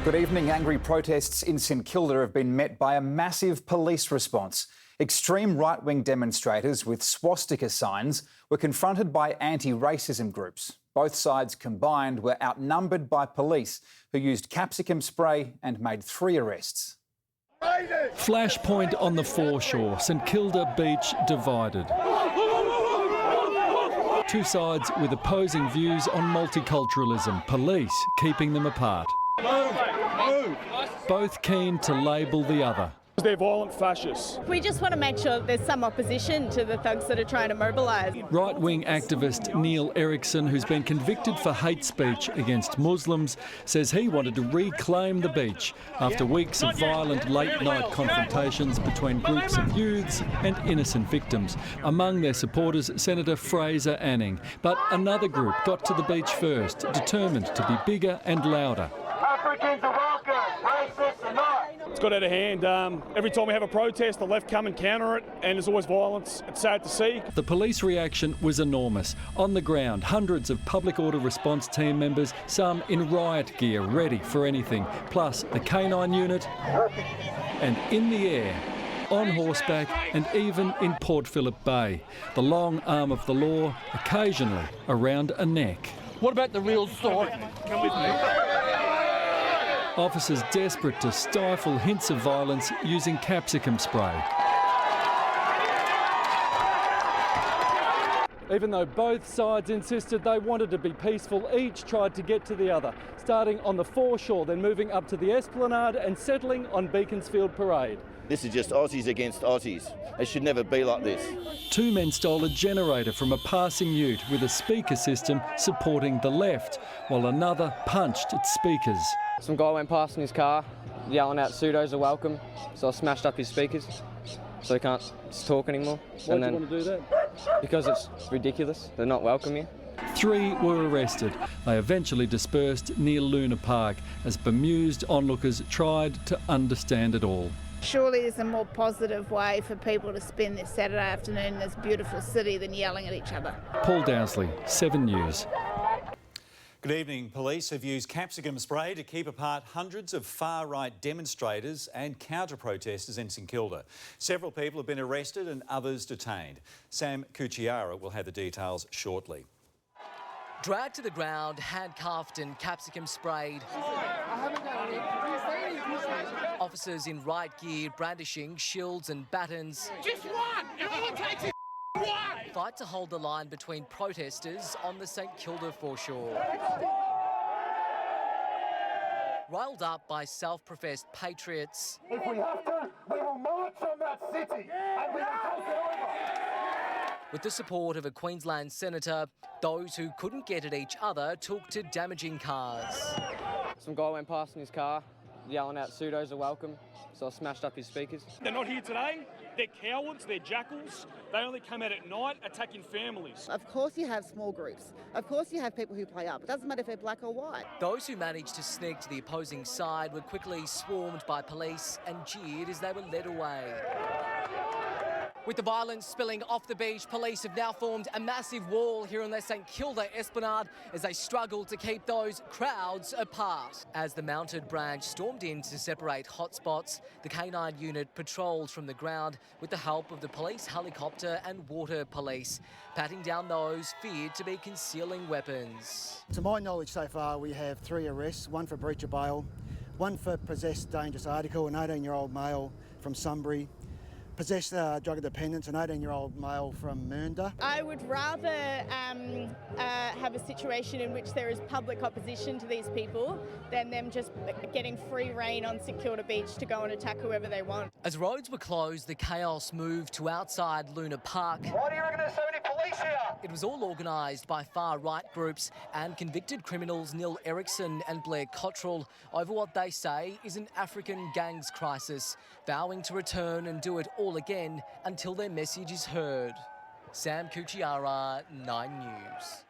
Good evening. Angry protests in St Kilda have been met by a massive police response. Extreme right-wing demonstrators with swastika signs were confronted by anti-racism groups. Both sides combined were outnumbered by police, who used capsicum spray and made 3 arrests. Flashpoint on the foreshore, St Kilda beach divided. Two sides with opposing views on multiculturalism, police keeping them apart. Both keen to label the other. They're violent fascists. We just want to make sure that there's some opposition to the thugs that are trying to mobilise. Right-wing activist Neil Erickson, who's been convicted for hate speech against Muslims, says he wanted to reclaim the beach after weeks of violent late-night confrontations between groups of youths and innocent victims. Among their supporters, Senator Fraser Anning. But another group got to the beach first, determined to be bigger and louder. Africans are welcome, racists are not. It's got out of hand. Every time we have a protest, the left come and counter it, and there's always violence. It's sad to see. The police reaction was enormous. On the ground, hundreds of public order response team members, some in riot gear, ready for anything, plus the K9 unit, and in the air, on horseback and even in Port Phillip Bay. The long arm of the law, occasionally around a neck. What about the real story? Come with me. Officers desperate to stifle hints of violence using capsicum spray. Even though both sides insisted they wanted to be peaceful, each tried to get to the other, starting on the foreshore, then moving up to the esplanade and settling on Beaconsfield Parade. This is just Aussies against Aussies. It should never be like this. 2 men stole a generator from a passing ute with a speaker system supporting the left, while another punched its speakers. Some guy went past in his car, yelling out pseudos are welcome, so I smashed up his speakers, so he can't talk anymore. Why did you want to do that? Because it's ridiculous, they're not welcome here. 3 were arrested. They eventually dispersed near Luna Park as bemused onlookers tried to understand it all. Surely there's a more positive way for people to spend this Saturday afternoon in this beautiful city than yelling at each other. Paul Dowsley, 7 News. Good evening. Police have used capsicum spray to keep apart hundreds of far-right demonstrators and counter-protesters in St Kilda. Several people have been arrested and others detained. Sam Kuchiara will have the details shortly. Dragged to the ground, handcuffed and capsicum sprayed. Officers in riot gear brandishing shields and batons. Just one! It all takes is one! Fight to hold the line between protesters on the St Kilda Foreshore. Riled up by self-professed patriots. If we have to, we will march on that city and we will take it over. With the support of a Queensland senator, those who couldn't get at each other took to damaging cars. Some guy went past in his car, yelling out pseudos are welcome, so I smashed up his speakers. They're not here today. They're cowards. They're jackals. They only come out at night attacking families. Of course you have small groups. Of course you have people who play up. It doesn't matter if they're black or white. Those who managed to sneak to the opposing side were quickly swarmed by police and jeered as they were led away. With the violence spilling off the beach, police have now formed a massive wall here on the St Kilda Esplanade as they struggle to keep those crowds apart. As the mounted branch stormed in to separate hotspots, the K9 unit patrolled from the ground with the help of the police helicopter and water police, patting down those feared to be concealing weapons. To my knowledge so far, we have 3 arrests, 1 for breach of bail, 1 for possessed dangerous article, an 18-year-old male from Sunbury, possessed drug dependence, an 18-year-old male from Mernda. I would rather have a situation in which there is public opposition to these people than them just getting free rein on St Kilda Beach to go and attack whoever they want. As roads were closed, the chaos moved to outside Luna Park. Why do you reckon there's so many police here? It was all organised by far-right groups and convicted criminals Neil Erickson and Blair Cottrell over what they say is an African gangs crisis, vowing to return and do it all again until their message is heard. Sam Kuchiara, 9 News.